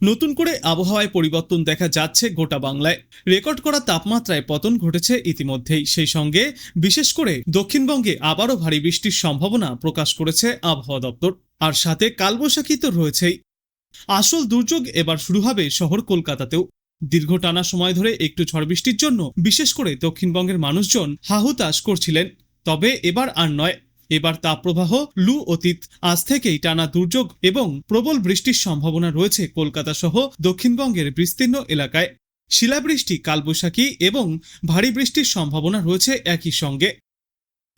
নতুন করে আবহাওয়ায় পরিবর্তন দেখা যাচ্ছে গোটা বাংলায়। রেকর্ড করা তাপমাত্রায় পতন ঘটেছে ইতিমধ্যেই। সেই সঙ্গে বিশেষ করে দক্ষিণবঙ্গে আবারও ভারী বৃষ্টির সম্ভাবনা প্রকাশ করেছে আবহাওয়া দপ্তর। আর সাথে কালবৈশাখী তো রয়েছেই। আসল দুর্যোগ এবার শুরু হবে শহর কলকাতাতেও। দীর্ঘ টানা সময় ধরে একটু ঝড় বৃষ্টির জন্য বিশেষ করে দক্ষিণবঙ্গের মানুষজন হাহুতাশ করছিলেন। তবে এবার আর নয়। এবার তাপপ্রবাহ লু অতীত। আজ থেকেই টানা দুর্যোগ এবং প্রবল বৃষ্টির সম্ভাবনা রয়েছে কলকাতা সহ দক্ষিণবঙ্গের বিস্তীর্ণ এলাকায়। শিলাবৃষ্টি, কালবৈশাখী এবং ভারী বৃষ্টির সম্ভাবনা রয়েছে একই সঙ্গে।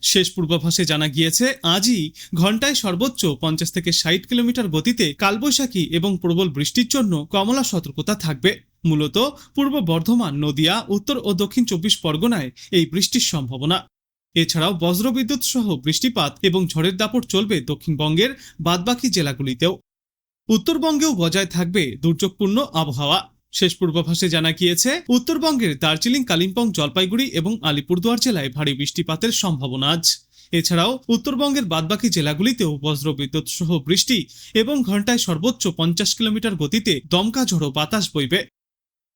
শেষ পূর্বাভাসে জানা গিয়েছে, আজই ঘন্টায় সর্বোচ্চ 50 থেকে 60 কিলোমিটার গতিতে কালবৈশাখী এবং প্রবল বৃষ্টির জন্য কমলা সতর্কতা থাকবে। মূলত পূর্ব বর্ধমান, নদিয়া, উত্তর ও দক্ষিণ 24 পরগনায় এই বৃষ্টির সম্ভাবনা। এছাড়াও বজ্রবিদ্যুৎ সহ বৃষ্টিপাত এবং ঝড়ের দাপট চলবে দক্ষিণবঙ্গের বাদবাকি জেলাগুলিতেও। উত্তরবঙ্গেও বজায় থাকবে দুর্যোগপূর্ণ আবহাওয়া। শেষ পূর্বাভাসে জানা গিয়েছে, উত্তরবঙ্গের দার্জিলিং, কালিম্পং, জলপাইগুড়ি এবং আলিপুরদুয়ার জেলায় ভারী বৃষ্টিপাতের সম্ভাবনা আজ। এছাড়াও উত্তরবঙ্গের বাদবাকি জেলাগুলিতেও বজ্রবিদ্যুৎ সহ বৃষ্টি এবং ঘন্টায় সর্বোচ্চ 50 কিলোমিটার গতিতে দমকা ঝড়ো বাতাস বইবে।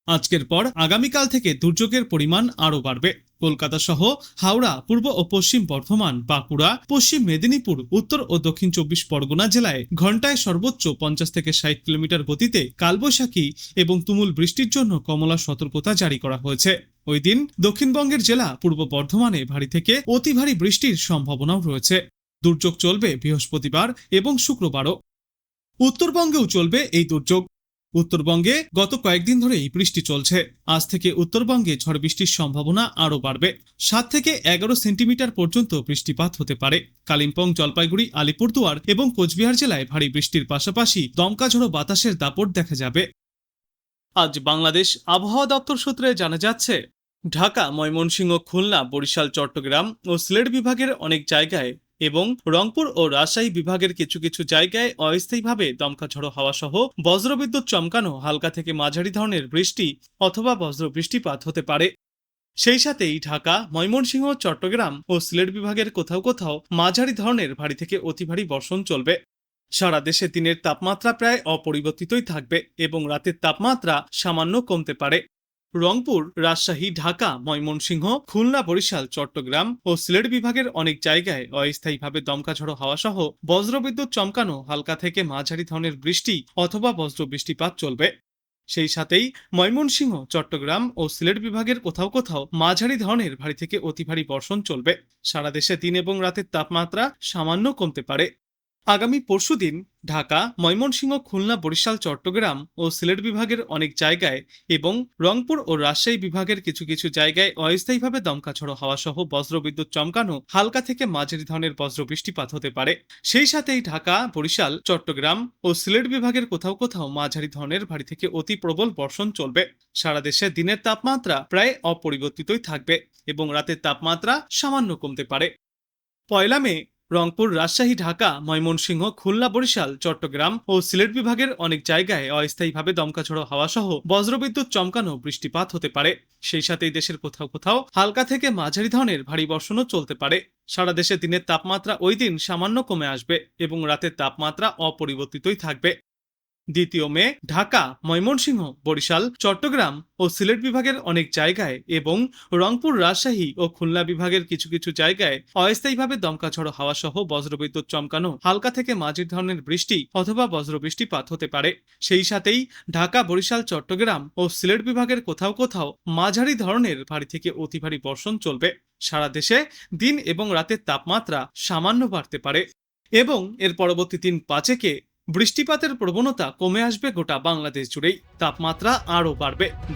আজকের পর আগামীকাল থেকে দুর্যোগের পরিমাণ আরও বাড়বে। কলকাতা সহ হাওড়া, পূর্ব ও পশ্চিম বর্ধমান, বাঁকুড়া, পশ্চিম মেদিনীপুর, উত্তর ও দক্ষিণ 24 পরগনা জেলায় ঘন্টায় সর্বোচ্চ 50 থেকে 60 কিলোমিটার গতিতে কালবৈশাখী এবং তুমুল বৃষ্টির জন্য কমলা সতর্কতা জারি করা হয়েছে। ওই দিন দক্ষিণবঙ্গের জেলা পূর্ব বর্ধমানে ভারী থেকে অতি ভারী বৃষ্টির সম্ভাবনাও রয়েছে। দুর্যোগ চলবে বৃহস্পতিবার এবং শুক্রবারও। উত্তরবঙ্গেও চলবে এই দুর্যোগ। উত্তরবঙ্গে গত কয়েকদিন ধরেই বৃষ্টি চলছে। আজ থেকে উত্তরবঙ্গে ঝড় বৃষ্টির সম্ভাবনা আরও বাড়বে। 7 থেকে 11 সেন্টিমিটার পর্যন্ত বৃষ্টিপাত হতে পারে। কালিম্পং, জলপাইগুড়ি, আলিপুরদুয়ার এবং কোচবিহার জেলায় ভারী বৃষ্টির পাশাপাশি দমকা ঝড়ো বাতাসের দাপট দেখা যাবে। আজ বাংলাদেশ আবহাওয়া দপ্তর সূত্রে জানা যাচ্ছে, ঢাকা, ময়মনসিংহ, খুলনা, বরিশাল, চট্টগ্রাম ও সিলেট বিভাগের অনেক জায়গায় এবং রংপুর ও রাজশাহী বিভাগের কিছু কিছু জায়গায় অস্থায়ীভাবে দমকা ঝড়ো হাওয়া সহ বজ্রবিদ্যুৎ চমকানো হালকা থেকে মাঝারি ধরনের বৃষ্টি অথবা বজ্র বৃষ্টিপাত হতে পারে। সেই সাথেই ঢাকা, ময়মনসিংহ, চট্টগ্রাম ও সিলেট বিভাগের কোথাও কোথাও মাঝারি ধরনের ভারী থেকে অতি ভারী বর্ষণ চলবে। সারা দেশে দিনের তাপমাত্রা প্রায় অপরিবর্তিতই থাকবে এবং রাতের তাপমাত্রা সামান্য কমতে পারে। রংপুর, রাজশাহী, ঢাকা, ময়মনসিংহ, খুলনা, বরিশাল, চট্টগ্রাম ও সিলেট বিভাগের অনেক জায়গায় অস্থায়ীভাবে দমকা ঝড়ো হাওয়া সহ বজ্রবিদ্যুৎ চমকানো হালকা থেকে মাঝারি ধরনের বৃষ্টি অথবা বজ্র বৃষ্টিপাত চলবে। সেই সাথেই ময়মনসিংহ, চট্টগ্রাম ও সিলেট বিভাগের কোথাও কোথাও মাঝারি ধরনের ভারী থেকে অতি ভারী বর্ষণ চলবে। সারা দেশে দিন এবং রাতের তাপমাত্রা সামান্য কমতে পারে। আগামী পরশুদিন ঢাকা, ময়মনসিংহ, খুলনা, বরিশাল, চট্টগ্রাম ও সিলেট বিভাগের অনেক জায়গায় এবং রংপুর ও রাজশাহী বিভাগের কিছু কিছু জায়গায় অস্থায়ীভাবে দমকা ঝড়ো হাওয়া সহ বজ্রবিদ্যুৎ চমকানো হালকা থেকে মাঝারি ধরনের বজ্র বৃষ্টিপাত হতে পারে। সেই সাথেই ঢাকা, বরিশাল, চট্টগ্রাম ও সিলেট বিভাগের কোথাও কোথাও মাঝারি ধরনের ভারী থেকে অতি প্রবল বর্ষণ চলবে। সারা দেশে দিনের তাপমাত্রা প্রায় অপরিবর্তিতই থাকবে এবং রাতের তাপমাত্রা সামান্য কমতে পারে। 1 মে রংপুর, রাজশাহী, ঢাকা, ময়মনসিংহ, খুলনা, বরিশাল, চট্টগ্রাম ও সিলেট বিভাগের অনেক জায়গায় অস্থায়ীভাবে দমকা ঝড়ো হাওয়া সহ বজ্রবিদ্যুৎ চমকানো বৃষ্টিপাত হতে পারে। সেই সাথেই দেশের কোথাও কোথাও হালকা থেকে মাঝারি ধরনের ভারী বর্ষণও চলতে পারে। সারা দেশে দিনের তাপমাত্রা ওই দিন সামান্য কমে আসবে এবং রাতের তাপমাত্রা অপরিবর্তিতই থাকবে। 2 মে ঢাকা, ময়মনসিংহ, বরিশাল, চট্টগ্রাম ও সিলেট বিভাগের অনেক জায়গায় এবং রংপুর, রাজশাহী ও খুলনা বিভাগের কিছু কিছু জায়গায় অস্থায়ীভাবে দমকা ঝড়ো হাওয়া সহ বজ্রবিদ্যুৎ চমকানো হালকা থেকে মাঝারি ধরনের বৃষ্টি অথবা বজ্র বৃষ্টিপাত হতে পারে। সেই সাথেই ঢাকা, বরিশাল, চট্টগ্রাম ও সিলেট বিভাগের কোথাও কোথাও মাঝারি ধরনের ভারী থেকে অতি ভারী বর্ষণ চলবে। সারা দেশে দিন এবং রাতের তাপমাত্রা সামান্য বাড়তে পারে এবং এর পরবর্তী 3-5 বৃষ্টিপাতের প্রবণতা কমে আসবে গোটা বাংলাদেশ জুড়েই। তাপমাত্রা আরও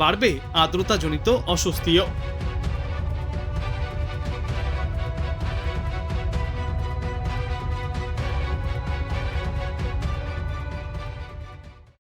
বাড়বে আর্দ্রতাজনিত অস্বস্তিও।